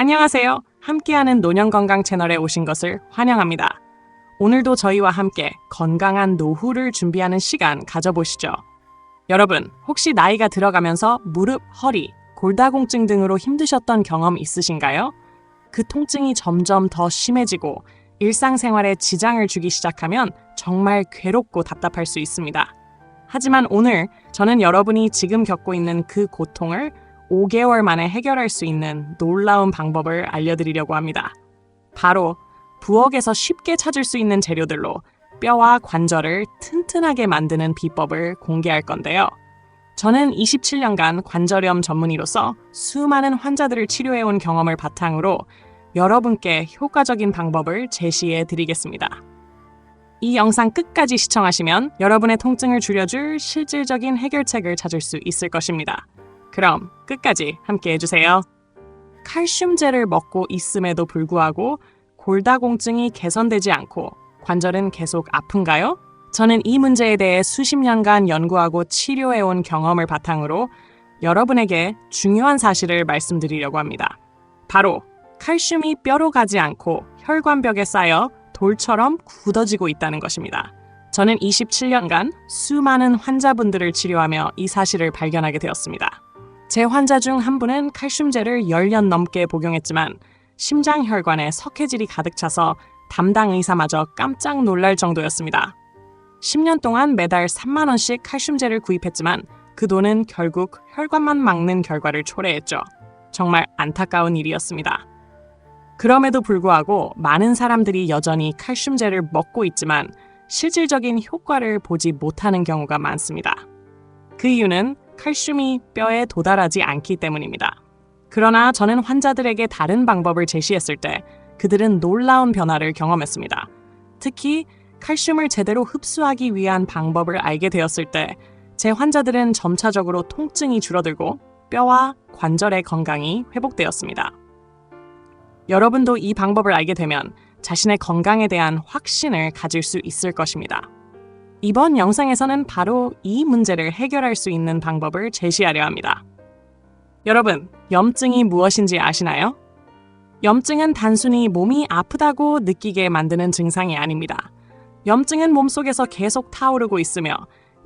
안녕하세요. 함께하는 노년건강 채널에 오신 것을 환영합니다. 오늘도 저희와 함께 건강한 노후를 준비하는 시간 가져보시죠. 여러분, 혹시 나이가 들어가면서 무릎, 허리, 골다공증 등으로 힘드셨던 경험 있으신가요? 그 통증이 점점 더 심해지고 일상생활에 지장을 주기 시작하면 정말 괴롭고 답답할 수 있습니다. 하지만 오늘 저는 여러분이 지금 겪고 있는 그 고통을 5개월 만에 해결할 수 있는 놀라운 방법을 알려드리려고 합니다. 바로 부엌에서 쉽게 찾을 수 있는 재료들로 뼈와 관절을 튼튼하게 만드는 비법을 공개할 건데요. 저는 27년간 관절염 전문의로서 수많은 환자들을 치료해온 경험을 바탕으로 여러분께 효과적인 방법을 제시해 드리겠습니다. 이 영상 끝까지 시청하시면 여러분의 통증을 줄여줄 실질적인 해결책을 찾을 수 있을 것입니다. 그럼 끝까지 함께 해주세요. 칼슘제를 먹고 있음에도 불구하고 골다공증이 개선되지 않고 관절은 계속 아픈가요? 저는 이 문제에 대해 수십 년간 연구하고 치료해온 경험을 바탕으로 여러분에게 중요한 사실을 말씀드리려고 합니다. 바로 칼슘이 뼈로 가지 않고 혈관벽에 쌓여 돌처럼 굳어지고 있다는 것입니다. 저는 27년간 수많은 환자분들을 치료하며 이 사실을 발견하게 되었습니다. 제 환자 중 한 분은 칼슘제를 10년 넘게 복용했지만 심장혈관에 석회질이 가득 차서 담당 의사마저 깜짝 놀랄 정도였습니다. 10년 동안 매달 3만 원씩 칼슘제를 구입했지만 그 돈은 결국 혈관만 막는 결과를 초래했죠. 정말 안타까운 일이었습니다. 그럼에도 불구하고 많은 사람들이 여전히 칼슘제를 먹고 있지만 실질적인 효과를 보지 못하는 경우가 많습니다. 그 이유는 칼슘이 뼈에 도달하지 않기 때문입니다. 그러나 저는 환자들에게 다른 방법을 제시했을 때 그들은 놀라운 변화를 경험했습니다. 특히 칼슘을 제대로 흡수하기 위한 방법을 알게 되었을 때 제 환자들은 점차적으로 통증이 줄어들고 뼈와 관절의 건강이 회복되었습니다. 여러분도 이 방법을 알게 되면 자신의 건강에 대한 확신을 가질 수 있을 것입니다. 이번 영상에서는 바로 이 문제를 해결할 수 있는 방법을 제시하려 합니다. 여러분, 염증이 무엇인지 아시나요? 염증은 단순히 몸이 아프다고 느끼게 만드는 증상이 아닙니다. 염증은 몸속에서 계속 타오르고 있으며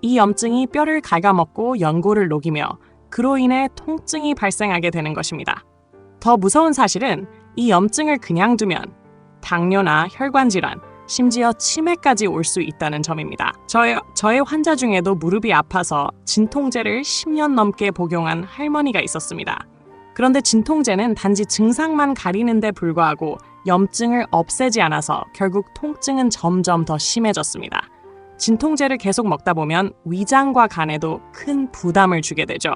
이 염증이 뼈를 갉아먹고 연골을 녹이며 그로 인해 통증이 발생하게 되는 것입니다. 더 무서운 사실은 이 염증을 그냥 두면 당뇨나 혈관 질환, 심지어 치매까지 올 수 있다는 점입니다. 저의 환자 중에도 무릎이 아파서 진통제를 10년 넘게 복용한 할머니가 있었습니다. 그런데 진통제는 단지 증상만 가리는 데 불과하고 염증을 없애지 않아서 결국 통증은 점점 더 심해졌습니다. 진통제를 계속 먹다 보면 위장과 간에도 큰 부담을 주게 되죠.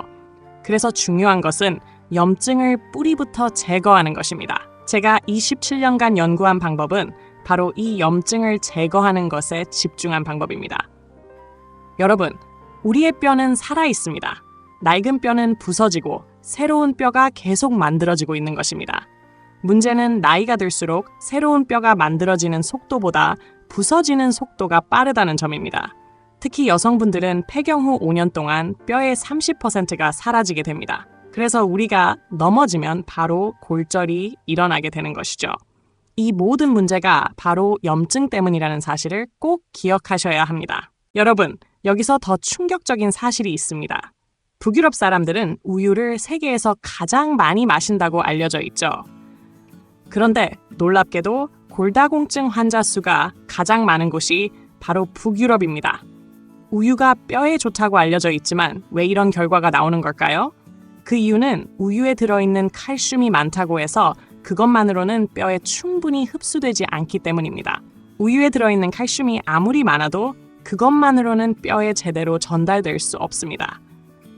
그래서 중요한 것은 염증을 뿌리부터 제거하는 것입니다. 제가 27년간 연구한 방법은 바로 이 염증을 제거하는 것에 집중한 방법입니다. 여러분, 우리의 뼈는 살아 있습니다. 낡은 뼈는 부서지고 새로운 뼈가 계속 만들어지고 있는 것입니다. 문제는 나이가 들수록 새로운 뼈가 만들어지는 속도보다 부서지는 속도가 빠르다는 점입니다. 특히 여성분들은 폐경 후 5년 동안 뼈의 30%가 사라지게 됩니다. 그래서 우리가 넘어지면 바로 골절이 일어나게 되는 것이죠. 이 모든 문제가 바로 염증 때문이라는 사실을 꼭 기억하셔야 합니다. 여러분, 여기서 더 충격적인 사실이 있습니다. 북유럽 사람들은 우유를 세계에서 가장 많이 마신다고 알려져 있죠. 그런데 놀랍게도 골다공증 환자 수가 가장 많은 곳이 바로 북유럽입니다. 우유가 뼈에 좋다고 알려져 있지만 왜 이런 결과가 나오는 걸까요? 그 이유는 우유에 들어있는 칼슘이 많다고 해서 그것만으로는 뼈에 충분히 흡수되지 않기 때문입니다. 우유에 들어있는 칼슘이 아무리 많아도 그것만으로는 뼈에 제대로 전달될 수 없습니다.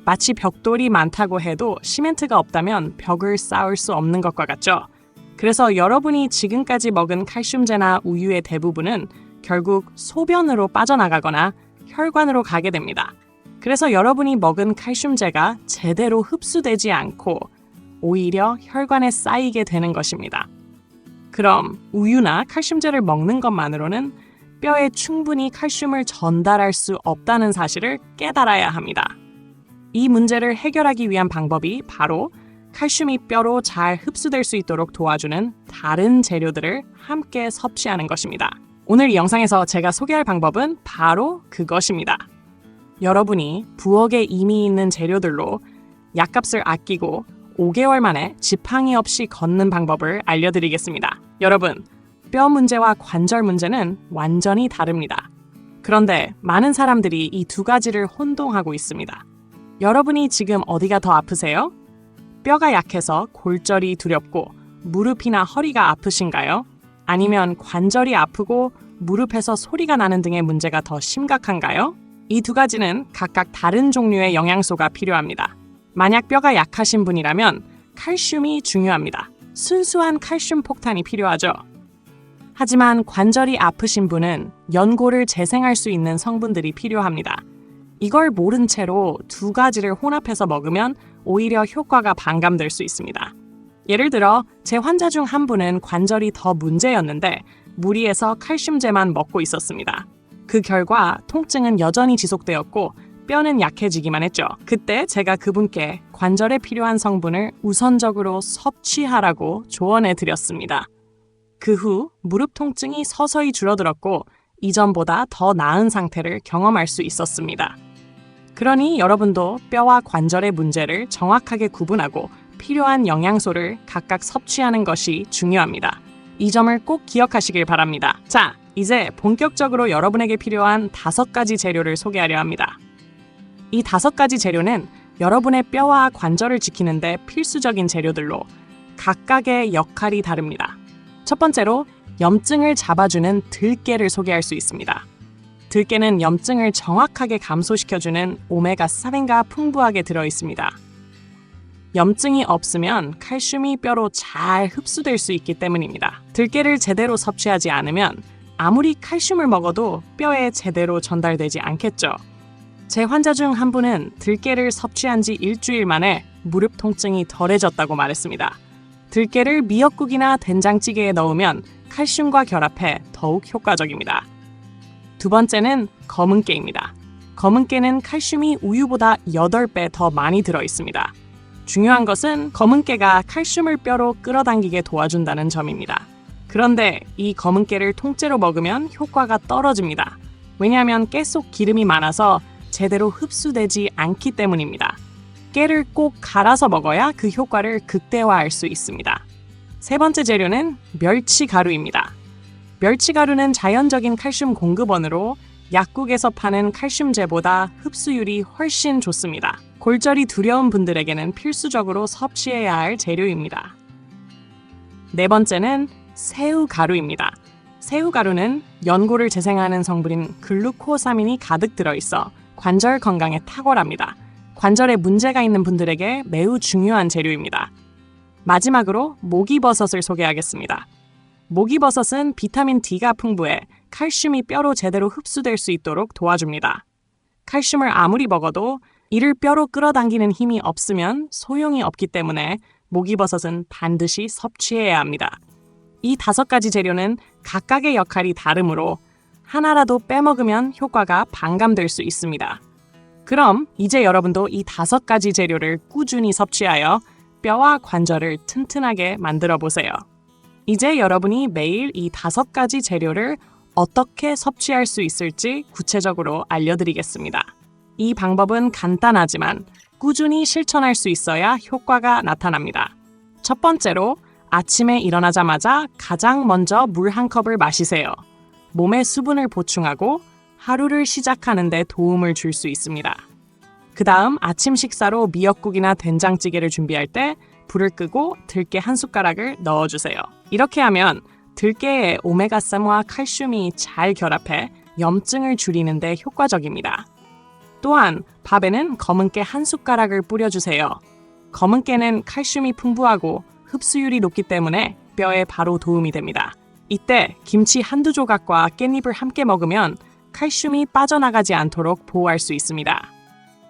마치 벽돌이 많다고 해도 시멘트가 없다면 벽을 쌓을 수 없는 것과 같죠. 그래서 여러분이 지금까지 먹은 칼슘제나 우유의 대부분은 결국 소변으로 빠져나가거나 혈관으로 가게 됩니다. 그래서 여러분이 먹은 칼슘제가 제대로 흡수되지 않고 오히려 혈관에 쌓이게 되는 것입니다. 그럼 우유나 칼슘제를 먹는 것만으로는 뼈에 충분히 칼슘을 전달할 수 없다는 사실을 깨달아야 합니다. 이 문제를 해결하기 위한 방법이 바로 칼슘이 뼈로 잘 흡수될 수 있도록 도와주는 다른 재료들을 함께 섭취하는 것입니다. 오늘 이 영상에서 제가 소개할 방법은 바로 그것입니다. 여러분이 부엌에 이미 있는 재료들로 약값을 아끼고 5개월 만에 지팡이 없이 걷는 방법을 알려드리겠습니다. 여러분, 뼈 문제와 관절 문제는 완전히 다릅니다. 그런데 많은 사람들이 이 두 가지를 혼동하고 있습니다. 여러분이 지금 어디가 더 아프세요? 뼈가 약해서 골절이 두렵고 무릎이나 허리가 아프신가요? 아니면 관절이 아프고 무릎에서 소리가 나는 등의 문제가 더 심각한가요? 이 두 가지는 각각 다른 종류의 영양소가 필요합니다. 만약 뼈가 약하신 분이라면 칼슘이 중요합니다. 순수한 칼슘 폭탄이 필요하죠. 하지만 관절이 아프신 분은 연골을 재생할 수 있는 성분들이 필요합니다. 이걸 모른 채로 두 가지를 혼합해서 먹으면 오히려 효과가 반감될 수 있습니다. 예를 들어 제 환자 중 한 분은 관절이 더 문제였는데 무리해서 칼슘제만 먹고 있었습니다. 그 결과 통증은 여전히 지속되었고 뼈는 약해지기만 했죠. 그때 제가 그분께 관절에 필요한 성분을 우선적으로 섭취하라고 조언해 드렸습니다. 그 후 무릎 통증이 서서히 줄어들었고 이전보다 더 나은 상태를 경험할 수 있었습니다. 그러니 여러분도 뼈와 관절의 문제를 정확하게 구분하고 필요한 영양소를 각각 섭취하는 것이 중요합니다. 이 점을 꼭 기억하시길 바랍니다. 자, 이제 본격적으로 여러분에게 필요한 5가지 재료를 소개하려 합니다. 이 5가지 재료는 여러분의 뼈와 관절을 지키는데 필수적인 재료들로 각각의 역할이 다릅니다. 첫 번째로 염증을 잡아주는 들깨를 소개할 수 있습니다. 들깨는 염증을 정확하게 감소시켜주는 오메가3가 풍부하게 들어있습니다. 염증이 없으면 칼슘이 뼈로 잘 흡수될 수 있기 때문입니다. 들깨를 제대로 섭취하지 않으면 아무리 칼슘을 먹어도 뼈에 제대로 전달되지 않겠죠. 제 환자 중 한 분은 들깨를 섭취한 지 일주일 만에 무릎 통증이 덜해졌다고 말했습니다. 들깨를 미역국이나 된장찌개에 넣으면 칼슘과 결합해 더욱 효과적입니다. 두 번째는 검은깨입니다. 검은깨는 칼슘이 우유보다 8배 더 많이 들어있습니다. 중요한 것은 검은깨가 칼슘을 뼈로 끌어당기게 도와준다는 점입니다. 그런데 이 검은깨를 통째로 먹으면 효과가 떨어집니다. 왜냐하면 깨 속 기름이 많아서 제대로 흡수되지 않기 때문입니다. 깨를 꼭 갈아서 먹어야 그 효과를 극대화할 수 있습니다. 세 번째 재료는 멸치가루입니다. 멸치가루는 자연적인 칼슘 공급원으로 약국에서 파는 칼슘제보다 흡수율이 훨씬 좋습니다. 골절이 두려운 분들에게는 필수적으로 섭취해야 할 재료입니다. 네 번째는 새우가루입니다. 새우가루는 연골을 재생하는 성분인 글루코사민이 가득 들어있어 관절 건강에 탁월합니다. 관절에 문제가 있는 분들에게 매우 중요한 재료입니다. 마지막으로 목이버섯을 소개하겠습니다. 목이버섯은 비타민 D가 풍부해 칼슘이 뼈로 제대로 흡수될 수 있도록 도와줍니다. 칼슘을 아무리 먹어도 이를 뼈로 끌어당기는 힘이 없으면 소용이 없기 때문에 목이버섯은 반드시 섭취해야 합니다. 이 5가지 재료는 각각의 역할이 다르므로 하나라도 빼먹으면 효과가 반감될 수 있습니다. 그럼 이제 여러분도 이 5가지 재료를 꾸준히 섭취하여 뼈와 관절을 튼튼하게 만들어 보세요. 이제 여러분이 매일 이 5가지 재료를 어떻게 섭취할 수 있을지 구체적으로 알려드리겠습니다. 이 방법은 간단하지만 꾸준히 실천할 수 있어야 효과가 나타납니다. 첫 번째로 아침에 일어나자마자 가장 먼저 물 한 컵을 마시세요. 몸에 수분을 보충하고 하루를 시작하는 데 도움을 줄 수 있습니다. 그 다음 아침 식사로 미역국이나 된장찌개를 준비할 때 불을 끄고 들깨 한 숟가락을 넣어주세요. 이렇게 하면 들깨의 오메가3와 칼슘이 잘 결합해 염증을 줄이는 데 효과적입니다. 또한 밥에는 검은깨 한 숟가락을 뿌려주세요. 검은깨는 칼슘이 풍부하고 흡수율이 높기 때문에 뼈에 바로 도움이 됩니다. 이때 김치 한두 조각과 깻잎을 함께 먹으면 칼슘이 빠져나가지 않도록 보호할 수 있습니다.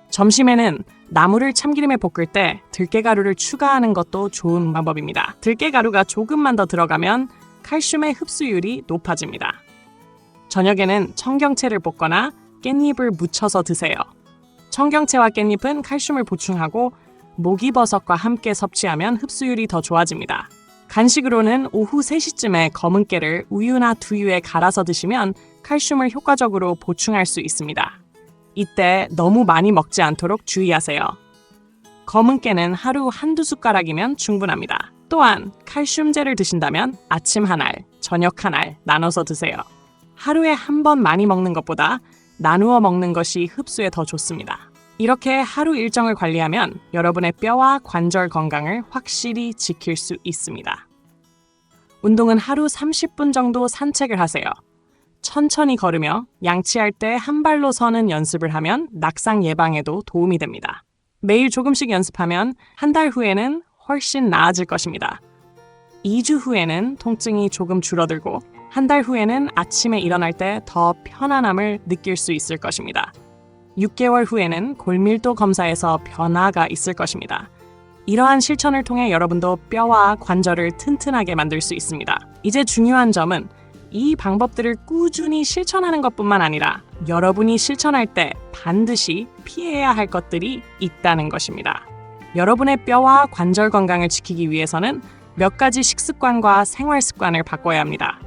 점심에는 나물을 참기름에 볶을 때 들깨가루를 추가하는 것도 좋은 방법입니다. 들깨가루가 조금만 더 들어가면 칼슘의 흡수율이 높아집니다. 저녁에는 청경채를 볶거나 깻잎을 무쳐서 드세요. 청경채와 깻잎은 칼슘을 보충하고 목이버섯과 함께 섭취하면 흡수율이 더 좋아집니다. 간식으로는 오후 3시쯤에 검은 깨를 우유나 두유에 갈아서 드시면 칼슘을 효과적으로 보충할 수 있습니다. 이때 너무 많이 먹지 않도록 주의하세요. 검은 깨는 하루 한두 숟가락이면 충분합니다. 또한 칼슘제를 드신다면 아침 한 알, 저녁 한 알 나눠서 드세요. 하루에 한 번 많이 먹는 것보다 나누어 먹는 것이 흡수에 더 좋습니다. 이렇게 하루 일정을 관리하면 여러분의 뼈와 관절 건강을 확실히 지킬 수 있습니다. 운동은 하루 30분 정도 산책을 하세요. 천천히 걸으며 양치할 때 한 발로 서는 연습을 하면 낙상 예방에도 도움이 됩니다. 매일 조금씩 연습하면 한 달 후에는 훨씬 나아질 것입니다. 2주 후에는 통증이 조금 줄어들고 한 달 후에는 아침에 일어날 때 더 편안함을 느낄 수 있을 것입니다. 6개월 후에는 골밀도 검사에서 변화가 있을 것입니다. 이러한 실천을 통해 여러분도 뼈와 관절을 튼튼하게 만들 수 있습니다. 이제 중요한 점은 이 방법들을 꾸준히 실천하는 것뿐만 아니라 여러분이 실천할 때 반드시 피해야 할 것들이 있다는 것입니다. 여러분의 뼈와 관절 건강을 지키기 위해서는 몇 가지 식습관과 생활 습관을 바꿔야 합니다.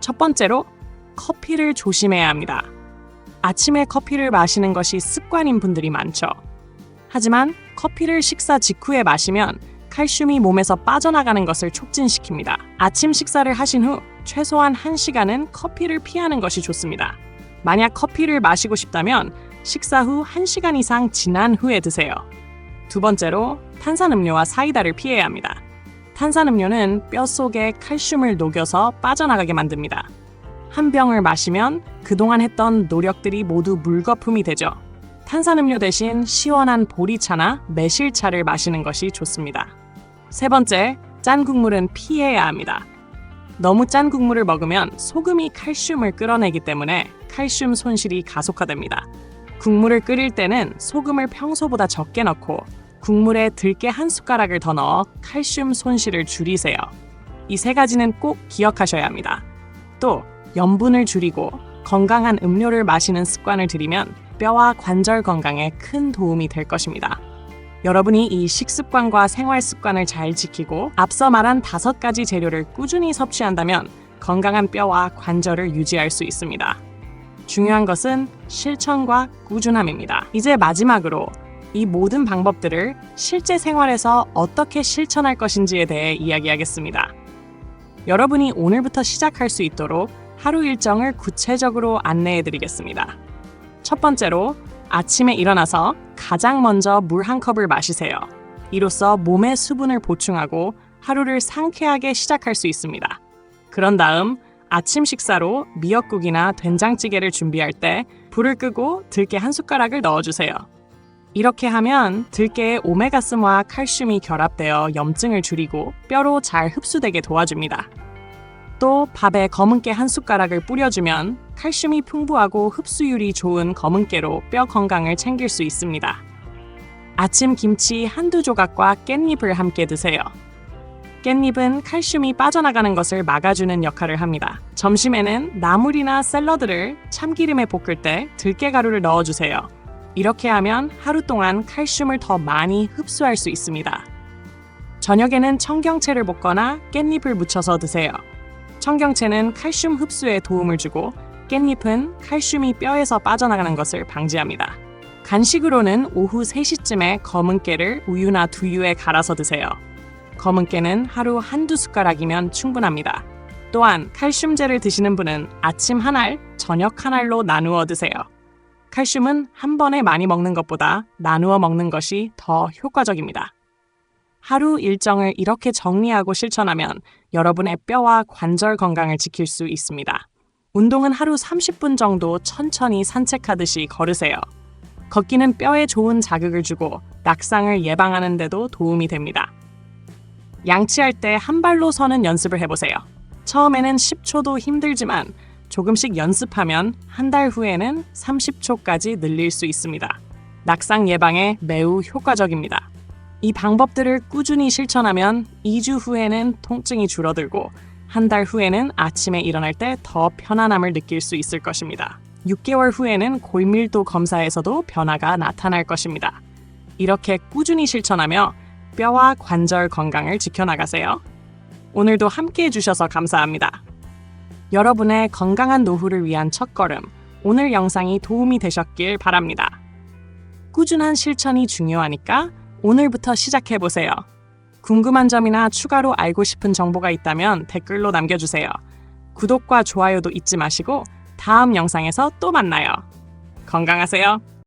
첫 번째로 커피를 조심해야 합니다. 아침에 커피를 마시는 것이 습관인 분들이 많죠. 하지만 커피를 식사 직후에 마시면 칼슘이 몸에서 빠져나가는 것을 촉진시킵니다. 아침 식사를 하신 후 최소한 1시간은 커피를 피하는 것이 좋습니다. 만약 커피를 마시고 싶다면 식사 후 1시간 이상 지난 후에 드세요. 두 번째로 탄산음료와 사이다를 피해야 합니다. 탄산음료는 뼈 속에 칼슘을 녹여서 빠져나가게 만듭니다. 한 병을 마시면 그동안 했던 노력들이 모두 물거품이 되죠. 탄산음료 대신 시원한 보리차나 매실차를 마시는 것이 좋습니다. 세 번째, 짠 국물은 피해야 합니다. 너무 짠 국물을 먹으면 소금이 칼슘을 끌어내기 때문에 칼슘 손실이 가속화됩니다. 국물을 끓일 때는 소금을 평소보다 적게 넣고 국물에 들깨 한 숟가락을 더 넣어 칼슘 손실을 줄이세요. 이 세 가지는 꼭 기억하셔야 합니다. 또 염분을 줄이고 건강한 음료를 마시는 습관을 들이면 뼈와 관절 건강에 큰 도움이 될 것입니다. 여러분이 이 식습관과 생활 습관을 잘 지키고 앞서 말한 5가지 재료를 꾸준히 섭취한다면 건강한 뼈와 관절을 유지할 수 있습니다. 중요한 것은 실천과 꾸준함입니다. 이제 마지막으로 이 모든 방법들을 실제 생활에서 어떻게 실천할 것인지에 대해 이야기하겠습니다. 여러분이 오늘부터 시작할 수 있도록 하루 일정을 구체적으로 안내해 드리겠습니다. 첫 번째로 아침에 일어나서 가장 먼저 물 한 컵을 마시세요. 이로써 몸의 수분을 보충하고 하루를 상쾌하게 시작할 수 있습니다. 그런 다음 아침 식사로 미역국이나 된장찌개를 준비할 때 불을 끄고 들깨 한 숟가락을 넣어주세요. 이렇게 하면 들깨의 오메가3와 칼슘이 결합되어 염증을 줄이고 뼈로 잘 흡수되게 도와줍니다. 또 밥에 검은깨 한 숟가락을 뿌려주면 칼슘이 풍부하고 흡수율이 좋은 검은깨로 뼈 건강을 챙길 수 있습니다. 아침 김치 한두 조각과 깻잎을 함께 드세요. 깻잎은 칼슘이 빠져나가는 것을 막아주는 역할을 합니다. 점심에는 나물이나 샐러드를 참기름에 볶을 때 들깨가루를 넣어주세요. 이렇게 하면 하루 동안 칼슘을 더 많이 흡수할 수 있습니다. 저녁에는 청경채를 볶거나 깻잎을 무쳐서 드세요. 청경채는 칼슘 흡수에 도움을 주고 깻잎은 칼슘이 뼈에서 빠져나가는 것을 방지합니다. 간식으로는 오후 3시쯤에 검은 깨를 우유나 두유에 갈아서 드세요. 검은 깨는 하루 한두 숟가락이면 충분합니다. 또한 칼슘제를 드시는 분은 아침 한 알, 저녁 한 알로 나누어 드세요. 칼슘은 한 번에 많이 먹는 것보다 나누어 먹는 것이 더 효과적입니다. 하루 일정을 이렇게 정리하고 실천하면 여러분의 뼈와 관절 건강을 지킬 수 있습니다. 운동은 하루 30분 정도 천천히 산책하듯이 걸으세요. 걷기는 뼈에 좋은 자극을 주고 낙상을 예방하는 데도 도움이 됩니다. 양치할 때 한 발로 서는 연습을 해보세요. 처음에는 10초도 힘들지만 조금씩 연습하면 한 달 후에는 30초까지 늘릴 수 있습니다. 낙상 예방에 매우 효과적입니다. 이 방법들을 꾸준히 실천하면 2주 후에는 통증이 줄어들고 한 달 후에는 아침에 일어날 때 더 편안함을 느낄 수 있을 것입니다. 6개월 후에는 골밀도 검사에서도 변화가 나타날 것입니다. 이렇게 꾸준히 실천하며 뼈와 관절 건강을 지켜나가세요. 오늘도 함께 해주셔서 감사합니다. 여러분의 건강한 노후를 위한 첫걸음, 오늘 영상이 도움이 되셨길 바랍니다. 꾸준한 실천이 중요하니까 오늘부터 시작해보세요. 궁금한 점이나 추가로 알고 싶은 정보가 있다면 댓글로 남겨주세요. 구독과 좋아요도 잊지 마시고 다음 영상에서 또 만나요. 건강하세요.